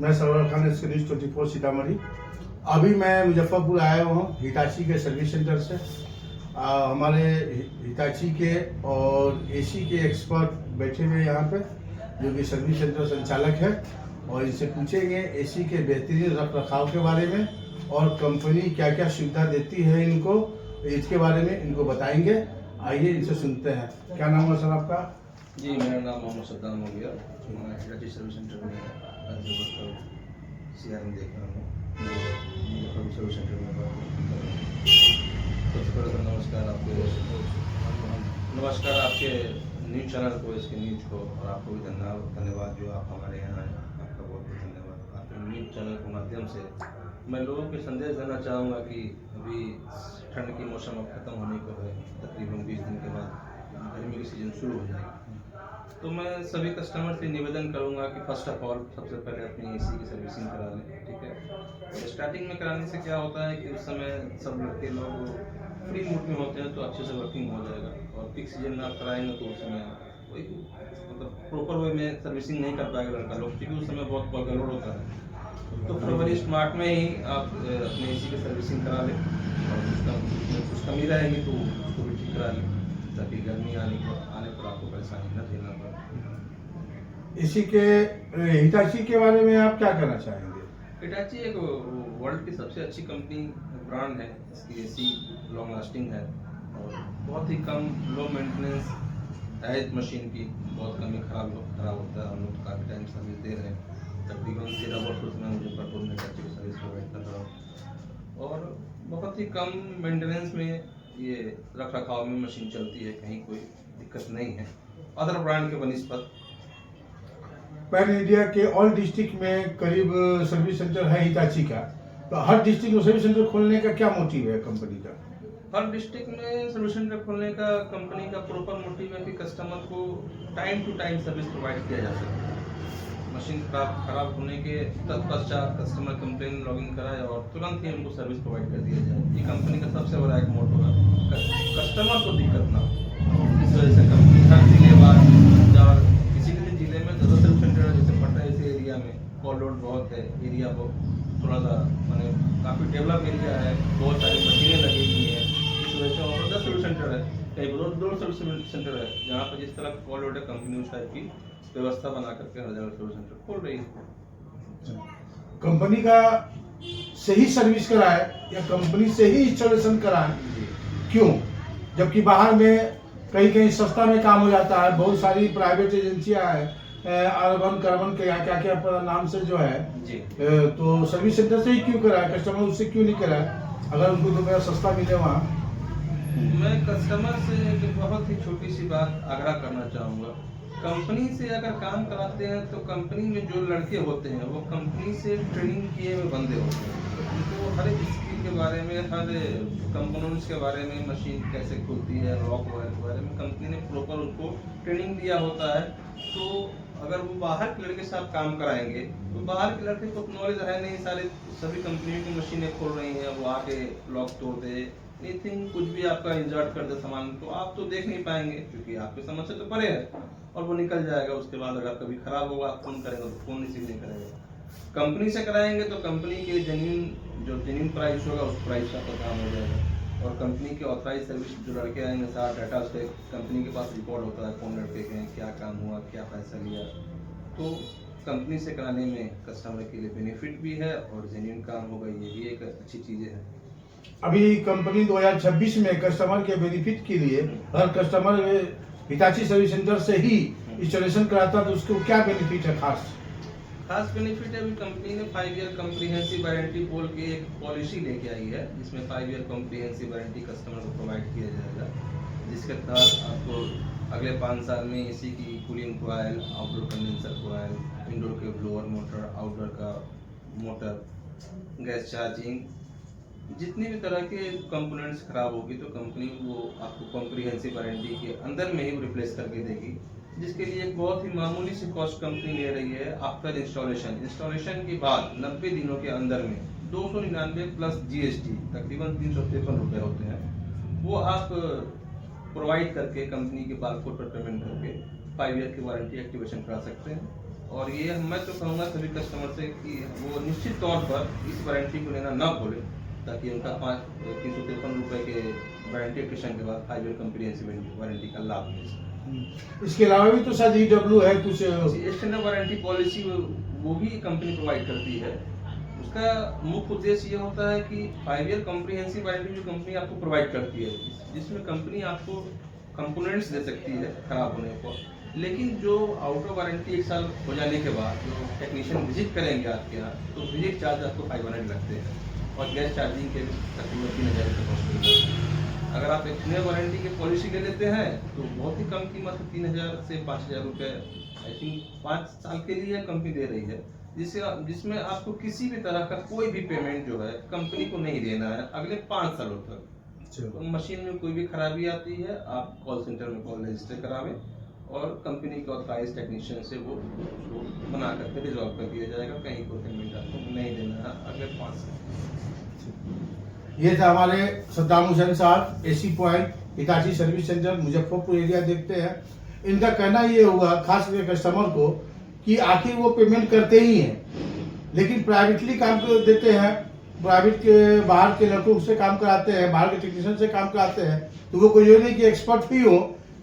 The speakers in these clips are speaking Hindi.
मैं सरवर खान, इसके न्यूज़ 24 सीतामढ़ी। अभी मैं मुजफ्फरपुर आया हुआ हूँ हिताची के सर्विस सेंटर से। हमारे हिताची के और एसी के एक्सपर्ट बैठे हुए हैं यहाँ पे, जो कि सर्विस सेंटर संचालक है, और इनसे पूछेंगे एसी के बेहतरीन रख रखाव के बारे में और कंपनी क्या क्या सुविधा देती है इनको, इसके बारे में इनको बताएंगे। आइए इनसे सुनते हैं। क्या नाम है सर आपका? जी, मेरा नाम मोहम्मद सद्दाम हो गया। मैं हिताची सर्विस सेंटर में CRM देख रहा हूँ। मुजफ्फरपुर सर्विस सेंटर में सबसे पहले तो नमस्कार आपके न्यूज़ चैनल को, इसके न्यूज़ को, और आपको भी धन्यवाद जो आप हमारे यहाँ आए। आपका बहुत बहुत धन्यवाद। आपके न्यूज़ चैनल के माध्यम से मैं लोगों को संदेश देना चाहूँगा कि अभी ठंड की मौसम अब खत्म होने को है। तकरीबन 20 दिन के बाद गर्मी की सीज़न शुरू हो जाएगी। तो मैं सभी कस्टमर से निवेदन करूंगा कि फर्स्ट ऑफ ऑल सबसे पहले अपनी एसी की सर्विसिंग करा लें, ठीक है। तो स्टार्टिंग में कराने से क्या होता है कि उस समय सब लड़के लोग फ्री मूड में होते हैं, तो अच्छे से वर्किंग हो जाएगा। और पीक सीजन में आप कराएंगे तो उस समय कोई मतलब प्रॉपर वे में सर्विसिंग नहीं कर पाएगा लड़का लोग, क्योंकि उस समय बहुत वर्क लोड होता है। तो फरवरी मार्च में ही आप अपने एसी की सर्विसिंग करा लें, और कुछ कमी रहेगी तो उसको भी ठीक करा लें, ताकि गर्मी आने पर आपको परेशानी न झेलना पड़े। इसी के हिताची के बारे में आप क्या कहना चाहेंगे? हिताची एक वर्ल्ड की सबसे अच्छी कंपनी ब्रांड है। इसकी एसी लॉन्ग लास्टिंग है और बहुत ही कम लो मेंटेनेंस है। मशीन की बहुत कम ही खराब होता है। हम लोग काफ़ी टाइम सर्विस दे रहे हैं, तकरीबन 13 वर्षों से मैं मुजफ्फरपुर में हिताची की सर्विस प्रोवाइड कर रहा हूँ, और बहुत ही कम मेंटेनेंस में ये रख रखाव में मशीन चलती है, कहीं कोई दिक्कत नहीं है अदर ब्रांड के बनिस्पत। पैन इंडिया के ऑल डिस्ट्रिक्ट में करीब सर्विस सेंटर है हिताची का, तो हर डिस्ट्रिक्ट में सर्विस सेंटर खोलने का क्या मोटिव है कंपनी का? हर डिस्ट्रिक्ट में सर्विस सेंटर खोलने का कंपनी का प्रॉपर मोटिव है कि कस्टमर को time to time service provide किया जा सके। मशीन खराब होने के तत्पश्चात कस्टमर कंप्लेन लॉगिन कराए और तुरंत ही उनको सर्विस प्रोवाइड कर दिया जाए। ये कंपनी का सबसे बड़ा एक मोटो है, कस्टमर को दिक्कत ना हो। इस वजह से कंपनी हर जिले और किसी भी जिले में ज़्यादा सर्विस सेंटर है। जैसे पटना जैसे एरिया में कॉल लोड बहुत है, एरिया थोड़ा सा मैंने काफ़ी डेवलप एरिया है, बहुत सारी मशीनें लगी हुई हैं। इस वजह से वहाँ पर 10 सर्विस सेंटर है, कहीं पर 2 सर्विस सेंटर है, जहाँ पर जिस तरह कॉल लोड है कंपनी उस टाइप की व्यवस्था बना करके हर जगह सर्विस सेंटर खोल रही है। कंपनी का से ही सर्विस कराए या कंपनी से ही इंस्टॉलेशन कराए? क्यों? जबकि बाहर में कहीं कहीं सस्ता में काम हो जाता है। बहुत सारी प्राइवेट एजेंसियां हैं, अर्बन कार्बन के क्या क्या नाम से जो है जी। तो सर्विस सेंटर से ही क्यों कराए? कस्टमर उससे क्यों नहीं कराए अगर उनको तो सस्ता मिले वहाँ? मैं कस्टमर से एक बहुत ही छोटी सी बात आग्रह करना चाहूँगा। कंपनी से अगर काम कराते हैं तो कंपनी में जो लड़के होते हैं वो कंपनी से ट्रेनिंग किए हुए बंदे होते हैं। उनको हर एक स्किल के बारे में, हर कंपोनेंट्स के बारे में, मशीन कैसे खुलती है, लॉक वायर के बारे में कंपनी ने प्रॉपर उनको ट्रेनिंग दिया होता है। तो अगर वो बाहर के लड़के से आप काम कराएंगे तो बाहर के लड़के को नॉलेज है नहीं, सभी कंपनियों की मशीनें खोल रही हैं, वो आके लॉक तोड़ दे, एनीथिंग कुछ भी आपका इंसर्ट कर दे सामान, तो आप तो देख नहीं पाएंगे क्योंकि आपके समझ से तो परे है, और वो निकल जाएगा। उसके बाद अगर कभी खराब होगा आप फोन करेंगे तो फोन रिसीव नहीं करेगा। कंपनी से कराएंगे तो कंपनी के जेन्युइन प्राइस होगा, उस प्राइस का आपका काम हो जाएगा। और कंपनी के ऑथराइज सर्विस जो लड़के आएंगे, सारा डाटा उसके कंपनी के पास रिकॉर्ड होता है, कौन लड़के गए, क्या काम हुआ, क्या पैसा लिया। तो कंपनी से कराने में कस्टमर के लिए बेनिफिट भी है और जेन्युइन काम होगा, ये भी एक अच्छी चीज़ें हैं। अभी कंपनी 2026 में कस्टमर के बेनिफिट के लिए हर कस्टमर हिताची सर्विस सेंटर से ही इंस्टॉलेशन कराता है, तो उसको क्या बेनिफिट है? खास बेनिफिट है। अभी कंपनी ने 5 ईयर कम्प्रीहेंसिव वारंटी बोल के एक पॉलिसी लेके आई है, जिसमें 5 ईयर कम्प्रीहेंसिव वारंटी कस्टमर को प्रोवाइड किया जाएगा, जिसके तहत आपको अगले 5 साल में एसी की cooling coil, outdoor condenser coil, indoor के ब्लोअर मोटर, आउटडोर का मोटर, गैस चार्जिंग, जितनी भी तरह के कंपोनेंट्स खराब होगी तो कंपनी वो आपको कॉम्प्रिहेंसिव वारंटी के अंदर में ही रिप्लेस करके देगी, जिसके लिए एक बहुत ही मामूली सी कॉस्ट कंपनी ले रही है। आफ्टर इंस्टॉलेशन के बाद 90 दिनों के अंदर में 299 प्लस GST तकरीबन 353 रुपये होते हैं, वो आप प्रोवाइड करके कंपनी के बारकोड पर पेमेंट करके 5 ईयर की वारंटी एक्टिवेशन करा सकते हैं। और ये मैं तो कहूँगा सभी कस्टमर से कि वो निश्चित तौर पर इस वारंटी को लेना ना भूलें, ताकि उनका 353 रुपये के वारंटी एक्सटेंशन के बाद 5 ईयर कम्प्रिहेंसिव वारंटी का लाभ मिल सके। इसके अलावा भी तो शायद EW है कुछ एक्सटेंडेड वारंटी पॉलिसी वो भी कंपनी प्रोवाइड करती है। उसका मुख्य उद्देश्य ये होता है कि 5 ईयर कम्प्रिहेंसिव वारंटी जो कंपनी आपको प्रोवाइड करती है, जिसमें कंपनी आपको कंपोनेंट्स दे सकती है खराब होने पर, लेकिन जो आउट ऑफ वारंटी 1 साल हो जाने के बाद जो टेक्नीशियन विजिट करेंगे आपके यहाँ, तो विजिट चार्ज आपको 500 लगते हैं और गैस चार्जिंग के तकरीबन 3000 रुपये कॉस्ट लगते हैं। अगर आप एक्सटेंडेड वारंटी की पॉलिसी ले लेते हैं तो बहुत ही कम कीमत 3000 से 5000 रुपये आई थिंक 5 साल के लिए कंपनी दे रही है, जिसमें आपको किसी भी तरह का कोई भी पेमेंट जो है कंपनी को नहीं देना है अगले 5 सालों तक। तो मशीन में कोई भी खराबी आती है, आप कॉल सेंटर में कॉल रजिस्टर करावें और कंपनी के ऑथराइज टेक्नीशियन से वो बना करके रिजॉल्व कर दिया जाएगा। कहीं को पेमेंट आपको नहीं देना है अगले 5 साल। ये था हमारे सद्दाम हुसैन साहब, AC point Hitachi service centre Muzaffarpur area देखते हैं। इनका कहना ये होगा खास करके कस्टमर को कि आखिर वो पेमेंट करते ही हैं, लेकिन प्राइवेटली काम कर देते हैं, प्राइवेट के बाहर के लड़कों से काम कराते हैं, बाहर के टेक्नीशियन से काम कराते हैं, तो वो कोई नहीं कि एक्सपर्ट भी हो।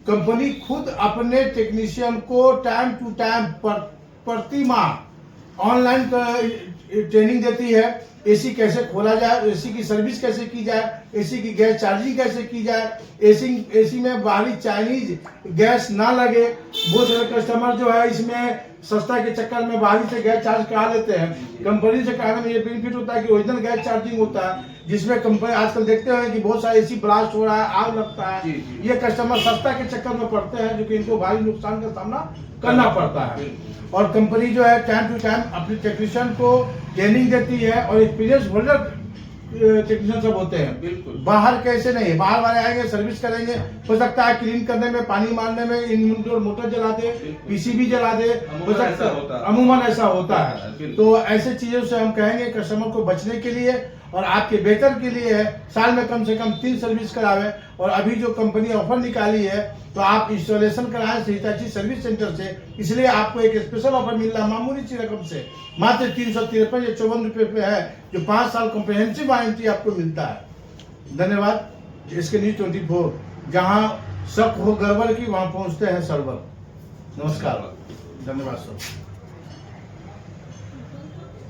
कंपनी खुद अपने टेक्नीशियन को टाइम टू टाइम प्रति माह ऑनलाइन ट्रेनिंग देती है। AC कैसे खोला जाए, AC की सर्विस कैसे की जाए, AC की गैस चार्जिंग कैसे की जाए, AC में बाहरी चाइनीज गैस ना लगे। बहुत सारे कस्टमर जो है इसमें सस्ता के चक्कर में बाहरी से गैस चार्ज करा लेते हैं। कंपनी से कराने में ये बेनिफिट होता है कि ओरिजिनल गैस चार्जिंग होता है, जिसमें कंपनी आजकल देखते हैं कि बहुत सारे AC ब्लास्ट हो रहा है, आग लगता है। ये कस्टमर सस्ता के चक्कर में पड़ते हैं, जो कि इनको भारी नुकसान का सामना करना पड़ता है। और कंपनी जो है टाइम टू टाइम अपने टेक्नीशियन को ट्रेनिंग देती है और एक्सपीरियंस होल्डर टेक्नीशियन सब होते हैं। बिल्कुल बाहर कैसे नहीं, बाहर वाले आएंगे सर्विस करेंगे, हो सकता है क्लीन करने में, पानी मारने में इनडोर मोटर जला दे, PCB जला दे, हो सकता है अमूमन ऐसा होता है। तो ऐसे चीजों से हम कहेंगे कस्टमर को बचने के लिए और आपके बेहतर के लिए है, साल में कम से कम 3 सर्विस करावे। और अभी जो कंपनी ऑफर निकाली है तो आप इंस्टॉलेशन कराएं हिताची सर्विस सेंटर से, इसलिए आपको एक स्पेशल ऑफर मिल रहा है मामूली सी रकम से, मात्र 353 या 54 रुपये पे है, जो 5 साल कॉम्प्रिहेंसिव वारंटी आपको मिलता है। धन्यवाद। इसके न्यूज 24, जहां शक हो गड़बड़ की वहां पहुंचते हैं सर्वर। नमस्कार, धन्यवाद सर।